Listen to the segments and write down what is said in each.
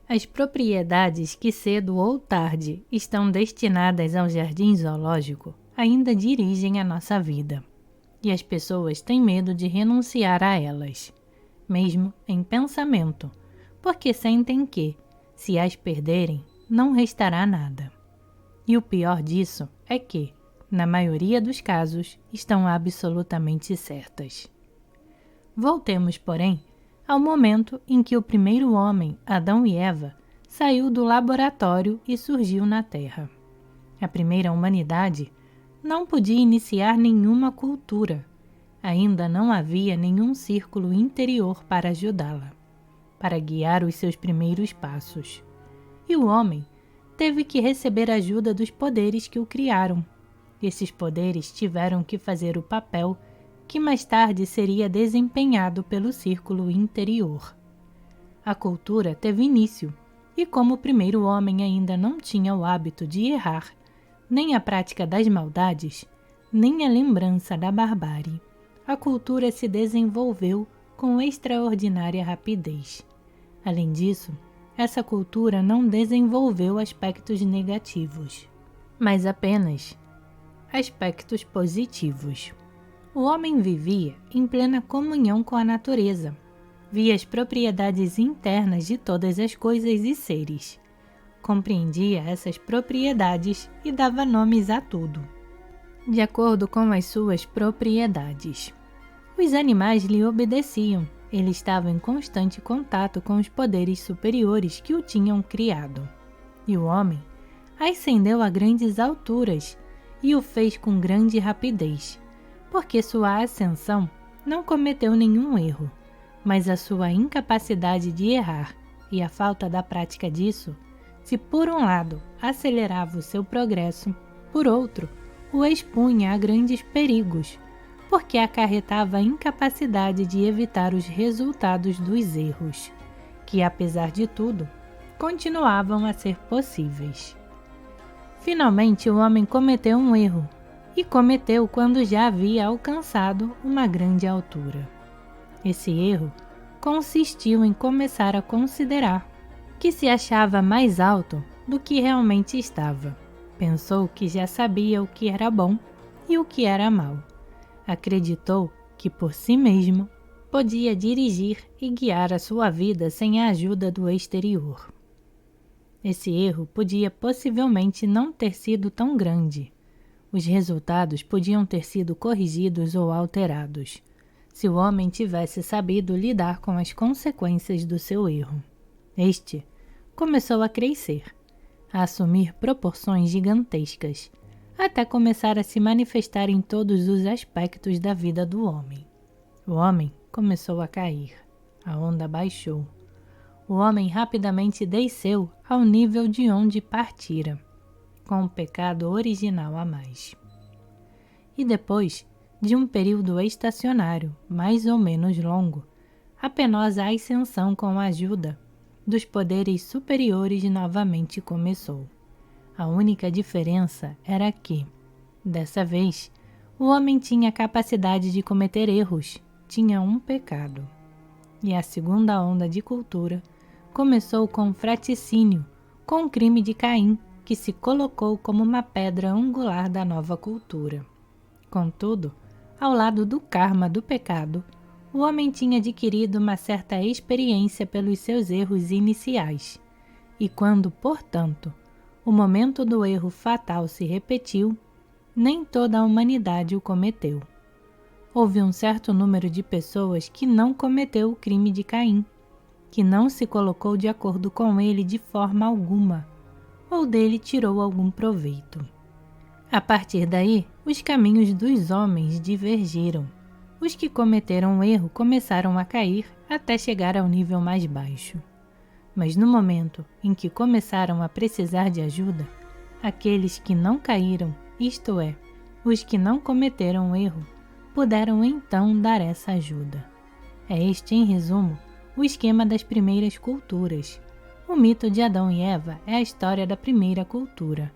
As propriedades que cedo ou tarde estão destinadas ao jardim zoológico ainda dirigem a nossa vida, e as pessoas têm medo de renunciar a elas, mesmo em pensamento, porque sentem que, se as perderem, não restará nada. E o pior disso é que, na maioria dos casos, estão absolutamente certas. Voltemos, porém, ao momento em que o primeiro homem, Adão e Eva, saiu do laboratório e surgiu na Terra. A primeira humanidade não podia iniciar nenhuma cultura. Ainda não havia nenhum círculo interior para ajudá-la, para guiar os seus primeiros passos. E o homem teve que receber ajuda dos poderes que o criaram. Esses poderes tiveram que fazer o papel que mais tarde seria desempenhado pelo círculo interior. A cultura teve início, e como o primeiro homem ainda não tinha o hábito de errar, nem a prática das maldades, nem a lembrança da barbárie, a cultura se desenvolveu com extraordinária rapidez. Além disso, essa cultura não desenvolveu aspectos negativos, mas apenas aspectos positivos. O homem vivia em plena comunhão com a natureza, via as propriedades internas de todas as coisas e seres, compreendia essas propriedades e dava nomes a tudo, de acordo com as suas propriedades. Os animais lhe obedeciam, ele estava em constante contato com os poderes superiores que o tinham criado. E o homem ascendeu a grandes alturas e o fez com grande rapidez, porque sua ascensão não cometeu nenhum erro, mas a sua incapacidade de errar e a falta da prática disso, se por um lado acelerava o seu progresso, por outro, o expunha a grandes perigos, porque acarretava a incapacidade de evitar os resultados dos erros, que, apesar de tudo, continuavam a ser possíveis. Finalmente, o homem cometeu um erro, e cometeu quando já havia alcançado uma grande altura. Esse erro consistiu em começar a considerar que se achava mais alto do que realmente estava. Pensou que já sabia o que era bom e o que era mal. Acreditou que por si mesmo podia dirigir e guiar a sua vida sem a ajuda do exterior. Esse erro podia possivelmente não ter sido tão grande. Os resultados podiam ter sido corrigidos ou alterados, se o homem tivesse sabido lidar com as consequências do seu erro. Este começou a crescer, a assumir proporções gigantescas, até começar a se manifestar em todos os aspectos da vida do homem. O homem começou a cair, a onda baixou. O homem rapidamente desceu ao nível de onde partira, com o pecado original a mais. E depois de um período estacionário, mais ou menos longo, a penosa ascensão com a ajuda dos poderes superiores novamente começou. A única diferença era que, dessa vez, o homem tinha a capacidade de cometer erros, tinha um pecado. E a segunda onda de cultura começou com o fraticínio, com o crime de Caim, que se colocou como uma pedra angular da nova cultura. Contudo, ao lado do karma do pecado, o homem tinha adquirido uma certa experiência pelos seus erros iniciais, e quando, portanto, o momento do erro fatal se repetiu, nem toda a humanidade o cometeu. Houve um certo número de pessoas que não cometeu o crime de Caim, que não se colocou de acordo com ele de forma alguma, ou dele tirou algum proveito. A partir daí, os caminhos dos homens divergiram. Os que cometeram o erro começaram a cair até chegar ao nível mais baixo. Mas no momento em que começaram a precisar de ajuda, aqueles que não caíram, isto é, os que não cometeram o erro, puderam então dar essa ajuda. É este, em resumo, o esquema das primeiras culturas. O mito de Adão e Eva é a história da primeira cultura.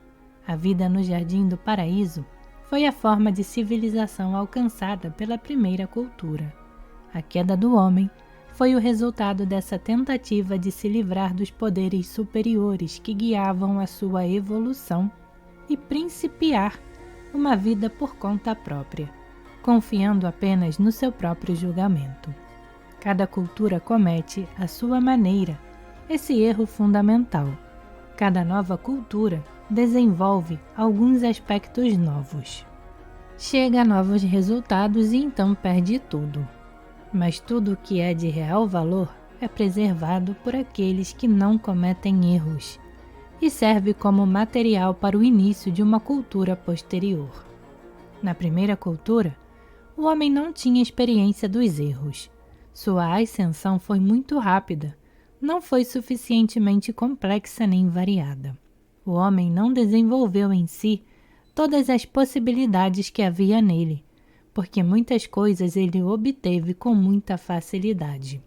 A vida no Jardim do Paraíso foi a forma de civilização alcançada pela primeira cultura. A queda do homem foi o resultado dessa tentativa de se livrar dos poderes superiores que guiavam a sua evolução e principiar uma vida por conta própria, confiando apenas no seu próprio julgamento. Cada cultura comete, à sua maneira, esse erro fundamental. Cada nova cultura desenvolve alguns aspectos novos. Chega a novos resultados e então perde tudo. Mas tudo o que é de real valor é preservado por aqueles que não cometem erros e serve como material para o início de uma cultura posterior. Na primeira cultura, o homem não tinha experiência dos erros. Sua ascensão foi muito rápida, não foi suficientemente complexa nem variada. O homem não desenvolveu em si todas as possibilidades que havia nele, porque muitas coisas ele obteve com muita facilidade.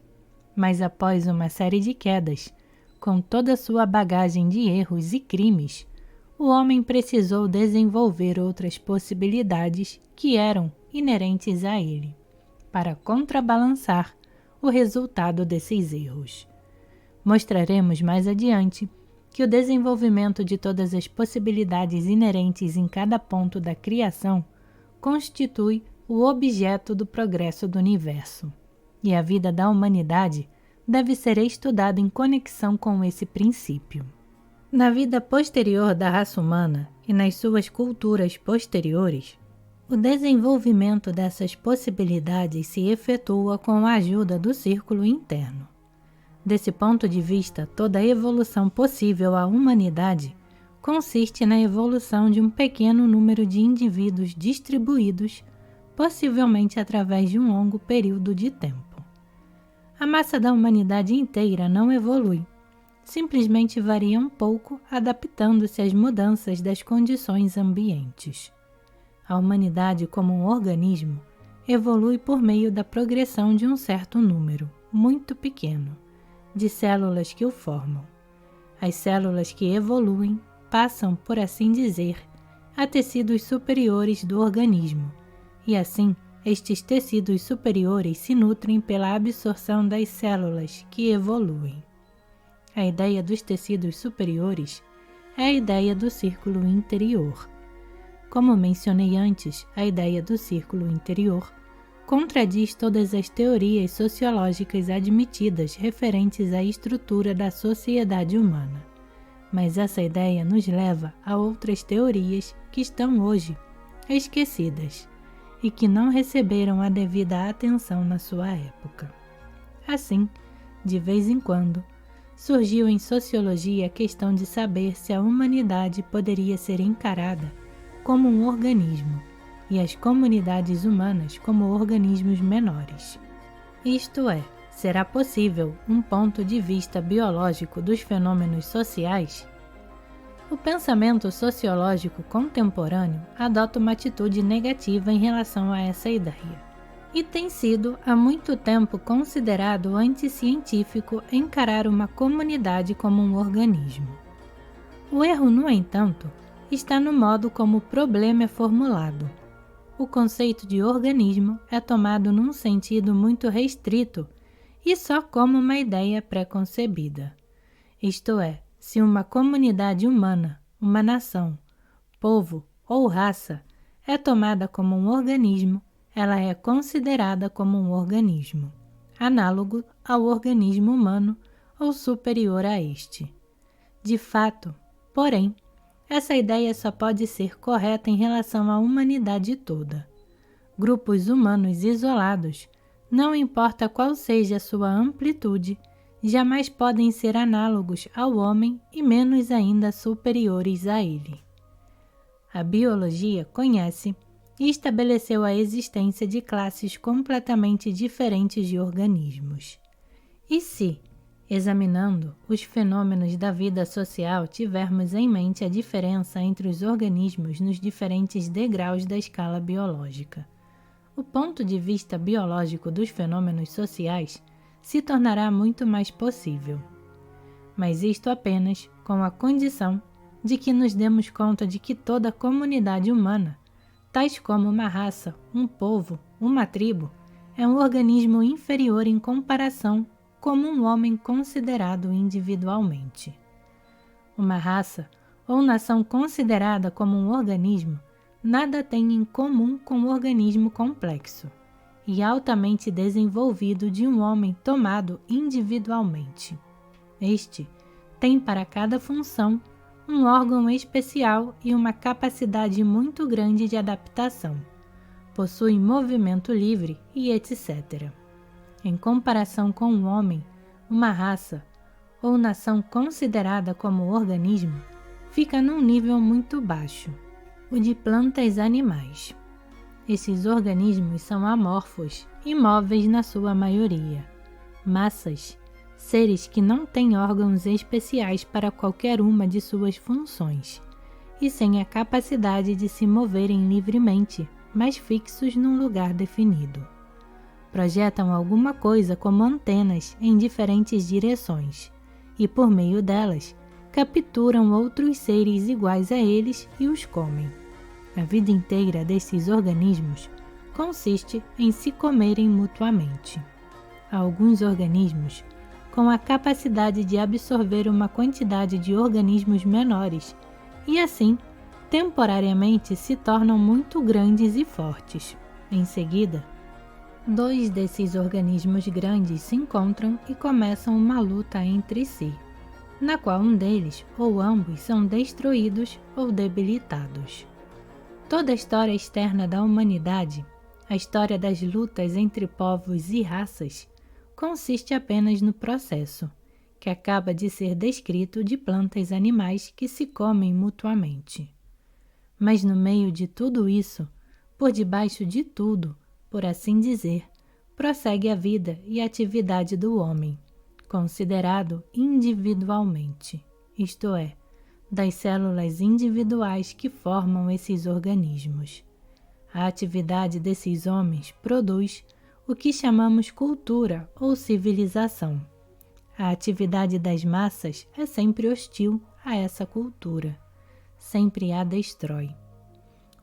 Mas após uma série de quedas, com toda a sua bagagem de erros e crimes, o homem precisou desenvolver outras possibilidades que eram inerentes a ele, para contrabalançar o resultado desses erros. Mostraremos mais adiante que o desenvolvimento de todas as possibilidades inerentes em cada ponto da criação constitui o objeto do progresso do universo, e a vida da humanidade deve ser estudada em conexão com esse princípio. Na vida posterior da raça humana e nas suas culturas posteriores, o desenvolvimento dessas possibilidades se efetua com a ajuda do círculo interno. Desse ponto de vista, toda a evolução possível à humanidade consiste na evolução de um pequeno número de indivíduos distribuídos, possivelmente através de um longo período de tempo. A massa da humanidade inteira não evolui, simplesmente varia um pouco, adaptando-se às mudanças das condições ambientes. A humanidade, como um organismo, evolui por meio da progressão de um certo número, muito pequeno, de células que o formam. As células que evoluem passam, por assim dizer, a tecidos superiores do organismo, e assim estes tecidos superiores se nutrem pela absorção das células que evoluem. A ideia dos tecidos superiores é a ideia do círculo interior. Como mencionei antes, a ideia do círculo interior contradiz todas as teorias sociológicas admitidas referentes à estrutura da sociedade humana. Mas essa ideia nos leva a outras teorias que estão hoje esquecidas e que não receberam a devida atenção na sua época. Assim, de vez em quando, surgiu em sociologia a questão de saber se a humanidade poderia ser encarada como um organismo e as comunidades humanas como organismos menores. Isto é, será possível um ponto de vista biológico dos fenômenos sociais? O pensamento sociológico contemporâneo adota uma atitude negativa em relação a essa ideia, e tem sido há muito tempo considerado anticientífico encarar uma comunidade como um organismo. O erro, no entanto, está no modo como o problema é formulado. O conceito de organismo é tomado num sentido muito restrito e só como uma ideia pré-concebida. Isto é, se uma comunidade humana, uma nação, povo ou raça é tomada como um organismo, ela é considerada como um organismo, análogo ao organismo humano ou superior a este. De fato, porém, essa ideia só pode ser correta em relação à humanidade toda. Grupos humanos isolados, não importa qual seja a sua amplitude, jamais podem ser análogos ao homem e menos ainda superiores a ele. A biologia conhece e estabeleceu a existência de classes completamente diferentes de organismos. E se, examinando os fenômenos da vida social, tivermos em mente a diferença entre os organismos nos diferentes degraus da escala biológica, o ponto de vista biológico dos fenômenos sociais se tornará muito mais possível. Mas isto apenas com a condição de que nos demos conta de que toda comunidade humana, tais como uma raça, um povo, uma tribo, é um organismo inferior em comparação como um homem considerado individualmente. Uma raça ou nação considerada como um organismo nada tem em comum com o organismo complexo e altamente desenvolvido de um homem tomado individualmente. Este tem para cada função um órgão especial e uma capacidade muito grande de adaptação. Possui movimento livre e etc. Em comparação com o homem, uma raça ou nação considerada como organismo fica num nível muito baixo, o de plantas e animais. Esses organismos são amorfos, imóveis na sua maioria, massas, seres que não têm órgãos especiais para qualquer uma de suas funções e sem a capacidade de se moverem livremente, mas fixos num lugar definido. Projetam alguma coisa como antenas em diferentes direções e, por meio delas, capturam outros seres iguais a eles e os comem. A vida inteira desses organismos consiste em se comerem mutuamente. Há alguns organismos com a capacidade de absorver uma quantidade de organismos menores e, assim, temporariamente se tornam muito grandes e fortes. Em seguida, dois desses organismos grandes se encontram e começam uma luta entre si, na qual um deles ou ambos são destruídos ou debilitados. Toda a história externa da humanidade, a história das lutas entre povos e raças, consiste apenas no processo, que acaba de ser descrito de plantas e animais que se comem mutuamente. Mas no meio de tudo isso, por debaixo de tudo, por assim dizer, prossegue a vida e a atividade do homem, considerado individualmente, isto é, das células individuais que formam esses organismos. A atividade desses homens produz o que chamamos cultura ou civilização. A atividade das massas é sempre hostil a essa cultura, sempre a destrói.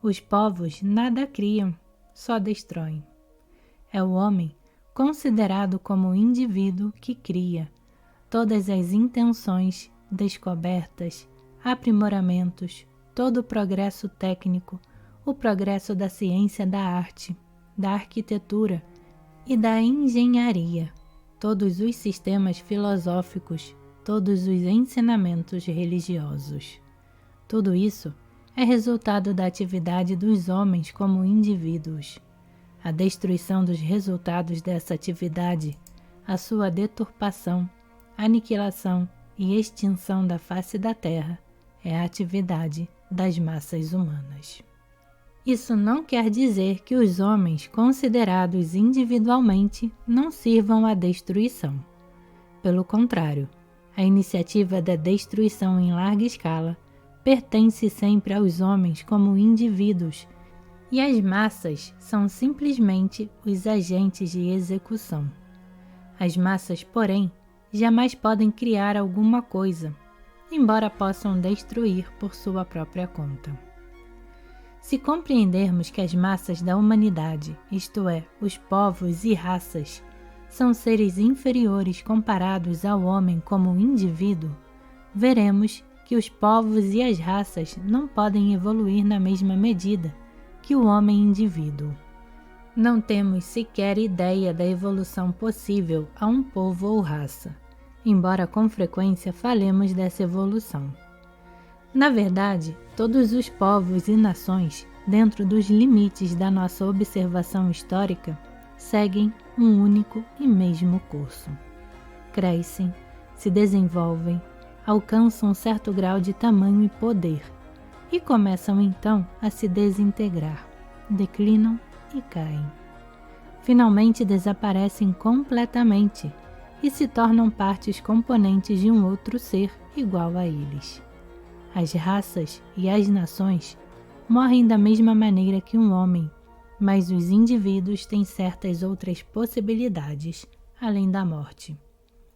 Os povos nada criam, só destroem. É o homem, considerado como indivíduo, que cria todas as intenções, descobertas, aprimoramentos, todo o progresso técnico, o progresso da ciência da arte, da arquitetura e da engenharia, todos os sistemas filosóficos, todos os ensinamentos religiosos. Tudo isso é resultado da atividade dos homens como indivíduos. A destruição dos resultados dessa atividade, a sua deturpação, aniquilação e extinção da face da Terra é a atividade das massas humanas. Isso não quer dizer que os homens considerados individualmente não sirvam à destruição. Pelo contrário, a iniciativa da destruição em larga escala pertence sempre aos homens como indivíduos e as massas são simplesmente os agentes de execução. As massas, porém, jamais podem criar alguma coisa, embora possam destruir por sua própria conta. Se compreendermos que as massas da humanidade, isto é, os povos e raças, são seres inferiores comparados ao homem como indivíduo, veremos que os povos e as raças não podem evoluir na mesma medida que o homem indivíduo. Não temos sequer ideia da evolução possível a um povo ou raça, embora com frequência falemos dessa evolução. Na verdade, todos os povos e nações, dentro dos limites da nossa observação histórica, seguem um único e mesmo curso. Crescem, se desenvolvem, alcançam um certo grau de tamanho e poder, e começam então a se desintegrar, declinam e caem. Finalmente desaparecem completamente e se tornam partes componentes de um outro ser igual a eles. As raças e as nações morrem da mesma maneira que um homem, mas os indivíduos têm certas outras possibilidades, além da morte,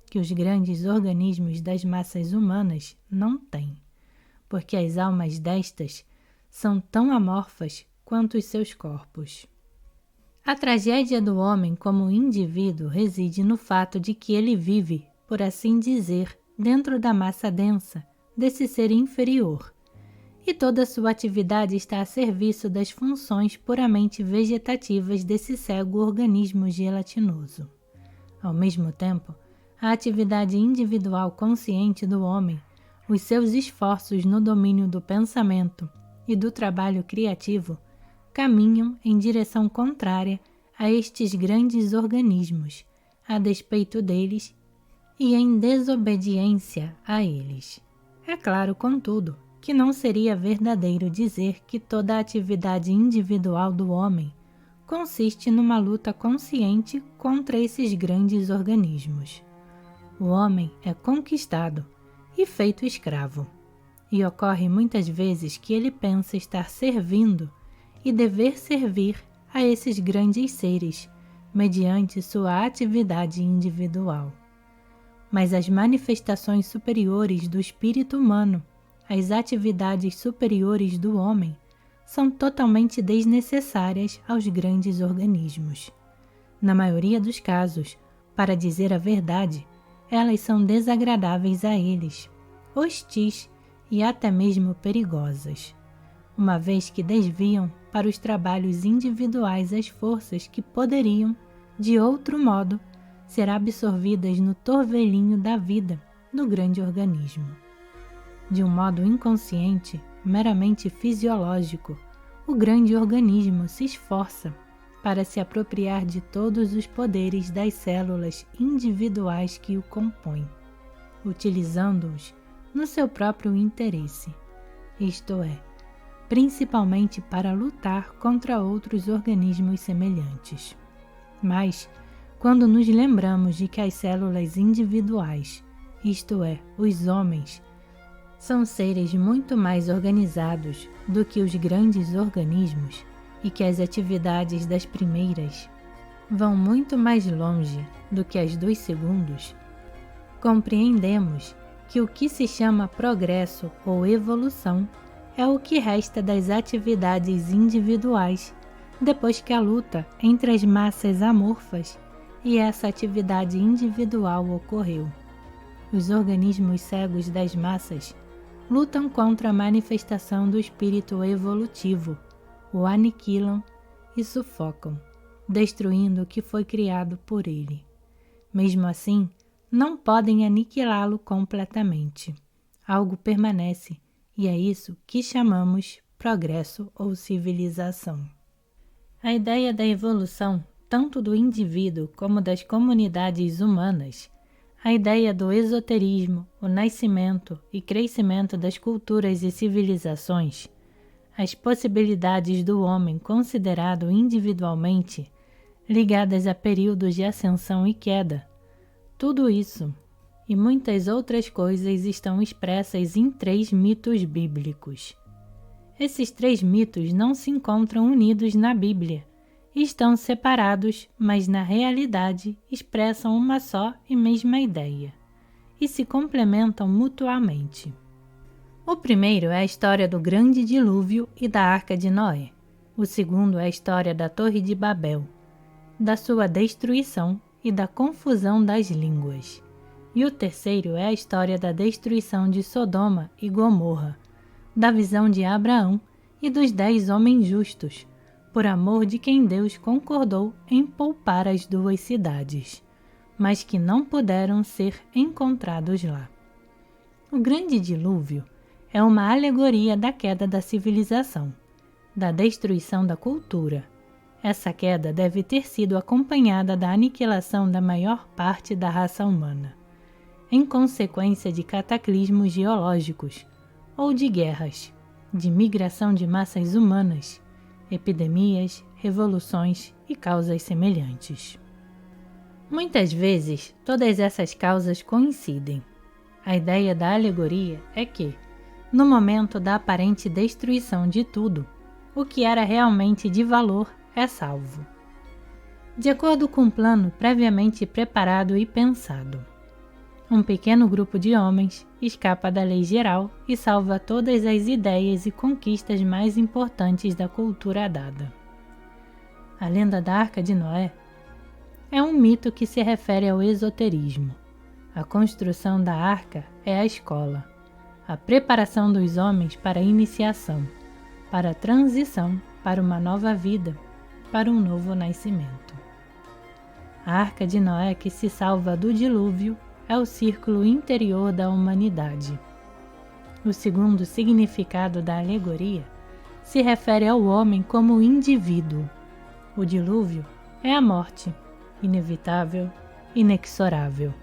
que os grandes organismos das massas humanas não têm, porque as almas destas são tão amorfas quanto os seus corpos. A tragédia do homem como indivíduo reside no fato de que ele vive, por assim dizer, dentro da massa densa desse ser inferior, e toda sua atividade está a serviço das funções puramente vegetativas desse cego organismo gelatinoso. Ao mesmo tempo, a atividade individual consciente do homem, os seus esforços no domínio do pensamento e do trabalho criativo, caminham em direção contrária a estes grandes organismos, a despeito deles e em desobediência a eles. É claro, contudo, que não seria verdadeiro dizer que toda a atividade individual do homem consiste numa luta consciente contra esses grandes organismos. O homem é conquistado e feito escravo, e ocorre muitas vezes que ele pensa estar servindo e dever servir a esses grandes seres, mediante sua atividade individual. Mas as manifestações superiores do espírito humano, as atividades superiores do homem, são totalmente desnecessárias aos grandes organismos. Na maioria dos casos, para dizer a verdade, elas são desagradáveis a eles, hostis e até mesmo perigosas, uma vez que desviam para os trabalhos individuais as forças que poderiam, de outro modo, ser absorvidas no torvelinho da vida do grande organismo. De um modo inconsciente, meramente fisiológico, o grande organismo se esforça para se apropriar de todos os poderes das células individuais que o compõem, utilizando-os no seu próprio interesse, isto é, principalmente para lutar contra outros organismos semelhantes. Mas, quando nos lembramos de que as células individuais, isto é, os homens, são seres muito mais organizados do que os grandes organismos e que as atividades das primeiras vão muito mais longe do que as dos segundos, compreendemos que o que se chama progresso ou evolução é o que resta das atividades individuais depois que a luta entre as massas amorfas e essa atividade individual ocorreu. Os organismos cegos das massas lutam contra a manifestação do espírito evolutivo, o aniquilam e sufocam, destruindo o que foi criado por ele. Mesmo assim, não podem aniquilá-lo completamente. Algo permanece, e é isso que chamamos progresso ou civilização. A ideia da evolução, tanto do indivíduo como das comunidades humanas, a ideia do esoterismo, o nascimento e crescimento das culturas e civilizações, as possibilidades do homem considerado individualmente, ligadas a períodos de ascensão e queda, tudo isso e muitas outras coisas estão expressas em 3 mitos bíblicos. Esses 3 mitos não se encontram unidos na Bíblia, estão separados, mas na realidade expressam uma só e mesma ideia, e se complementam mutuamente. O primeiro é a história do grande dilúvio e da Arca de Noé. O segundo é a história da Torre de Babel, da sua destruição e da confusão das línguas. E o terceiro é a história da destruição de Sodoma e Gomorra, da visão de Abraão e dos 10 homens justos, por amor de quem Deus concordou em poupar as 2 cidades, mas que não puderam ser encontrados lá. O grande dilúvio é uma alegoria da queda da civilização, da destruição da cultura. Essa queda deve ter sido acompanhada da aniquilação da maior parte da raça humana, em consequência de cataclismos geológicos ou de guerras, de migração de massas humanas, epidemias, revoluções e causas semelhantes. Muitas vezes, todas essas causas coincidem. A ideia da alegoria é que, no momento da aparente destruição de tudo, o que era realmente de valor é salvo, de acordo com um plano previamente preparado e pensado. Um pequeno grupo de homens escapa da lei geral e salva todas as ideias e conquistas mais importantes da cultura dada. A lenda da Arca de Noé é um mito que se refere ao esoterismo. A construção da arca é a escola, a preparação dos homens para a iniciação, para a transição para uma nova vida, para um novo nascimento. A Arca de Noé que se salva do dilúvio é o círculo interior da humanidade. O segundo significado da alegoria se refere ao homem como indivíduo. O dilúvio é a morte, inevitável, inexorável.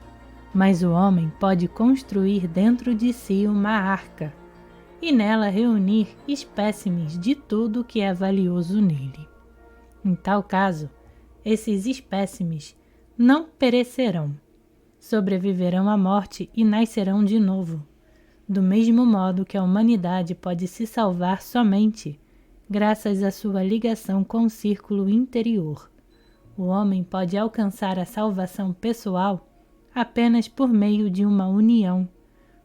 Mas o homem pode construir dentro de si uma arca e nela reunir espécimes de tudo que é valioso nele. Em tal caso, esses espécimes não perecerão, sobreviverão à morte e nascerão de novo, do mesmo modo que a humanidade pode se salvar somente graças à sua ligação com o círculo interior. O homem pode alcançar a salvação pessoal apenas por meio de uma união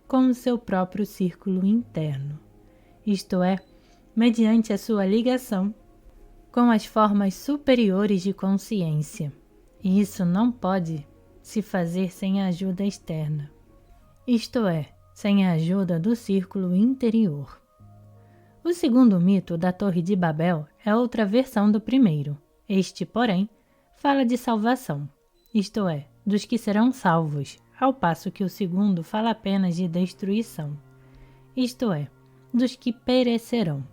com o seu próprio círculo interno, isto é, mediante a sua ligação com as formas superiores de consciência. E isso não pode se fazer sem a ajuda externa, isto é, sem a ajuda do círculo interior. O segundo mito da Torre de Babel é outra versão do primeiro. Este, porém, fala de salvação, isto é, dos que serão salvos, ao passo que o segundo fala apenas de destruição, isto é, dos que perecerão.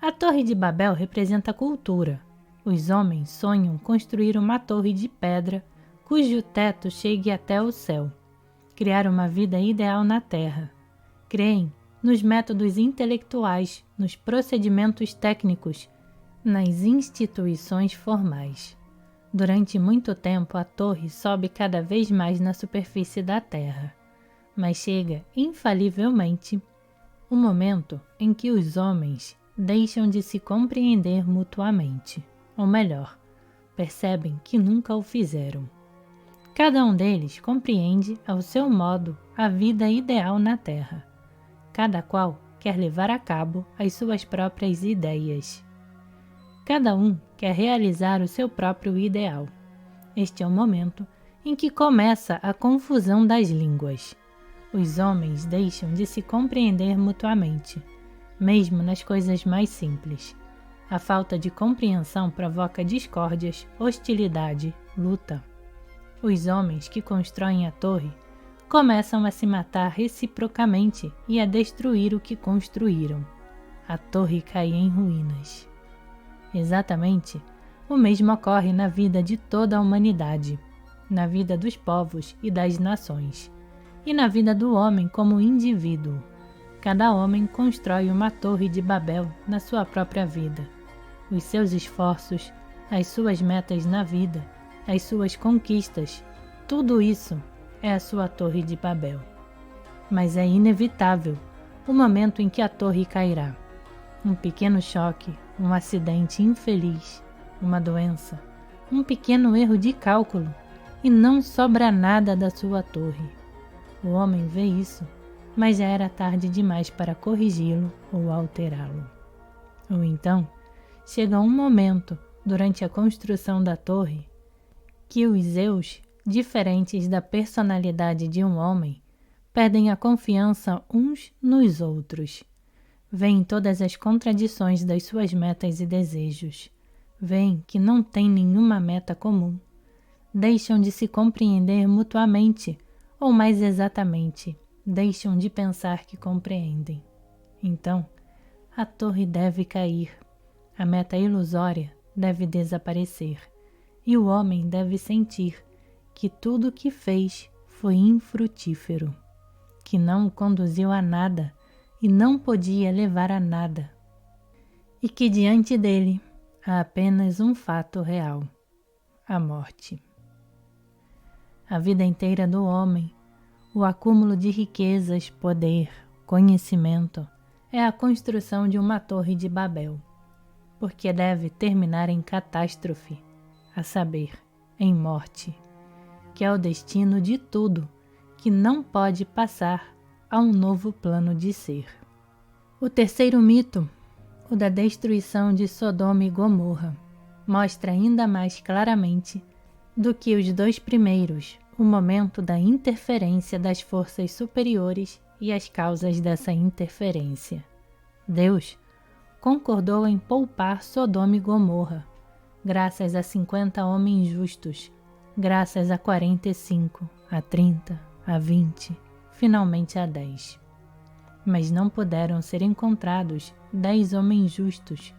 A Torre de Babel representa a cultura. Os homens sonham construir uma torre de pedra cujo teto chegue até o céu, criar uma vida ideal na Terra. Creem nos métodos intelectuais, nos procedimentos técnicos, nas instituições formais. Durante muito tempo, a torre sobe cada vez mais na superfície da Terra, mas chega, infalivelmente, o momento em que os homens deixam de se compreender mutuamente, ou melhor, percebem que nunca o fizeram. Cada um deles compreende, ao seu modo, a vida ideal na Terra. Cada qual quer levar a cabo as suas próprias ideias. Cada um quer realizar o seu próprio ideal. Este é o momento em que começa a confusão das línguas. Os homens deixam de se compreender mutuamente, mesmo nas coisas mais simples. A falta de compreensão provoca discórdias, hostilidade, luta. Os homens que constroem a torre começam a se matar reciprocamente e a destruir o que construíram. A torre cai em ruínas. Exatamente o mesmo ocorre na vida de toda a humanidade, na vida dos povos e das nações, e na vida do homem como indivíduo. Cada homem constrói uma torre de Babel na sua própria vida. Os seus esforços, as suas metas na vida, as suas conquistas, tudo isso é a sua torre de Babel. Mas é inevitável o momento em que a torre cairá. Um pequeno choque, um acidente infeliz, uma doença, um pequeno erro de cálculo e não sobra nada da sua torre. O homem vê isso, mas já era tarde demais para corrigi-lo ou alterá-lo. Ou então, chega um momento, durante a construção da torre, que os eus, diferentes da personalidade de um homem, perdem a confiança uns nos outros. Veem todas as contradições das suas metas e desejos. Veem que não têm nenhuma meta comum. Deixam de se compreender mutuamente, ou mais exatamente, deixam de pensar que compreendem. Então, a torre deve cair, a meta ilusória deve desaparecer, e o homem deve sentir que tudo o que fez foi infrutífero, que não o conduziu a nada e não podia levar a nada, e que diante dele há apenas um fato real, a morte. A vida inteira do homem, o acúmulo de riquezas, poder, conhecimento, é a construção de uma torre de Babel, porque deve terminar em catástrofe, a saber, em morte, que é o destino de tudo que não pode passar a um novo plano de ser. O terceiro mito, o da destruição de Sodoma e Gomorra, mostra ainda mais claramente do que os dois primeiros o momento da interferência das forças superiores e as causas dessa interferência. Deus concordou em poupar Sodoma e Gomorra, graças a 50 homens justos, graças a 45, a 30, a 20, finalmente a 10. Mas não puderam ser encontrados 10 homens justos,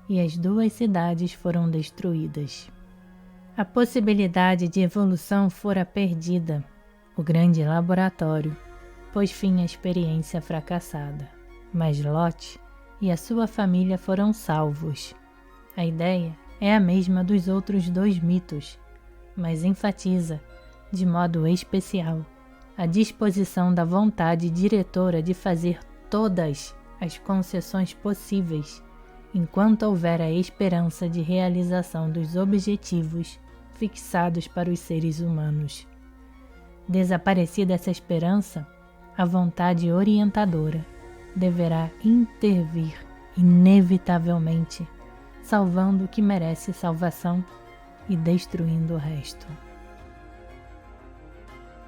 e as 2 cidades foram destruídas. A possibilidade de evolução fora perdida. O grande laboratório pôs fim à experiência fracassada, mas Lot e a sua família foram salvos. A ideia é a mesma dos outros 2 mitos, mas enfatiza, de modo especial, a disposição da vontade diretora de fazer todas as concessões possíveis enquanto houver a esperança de realização dos objetivos fixados para os seres humanos. Desaparecida essa esperança, a vontade orientadora deverá intervir inevitavelmente, salvando o que merece salvação e destruindo o resto.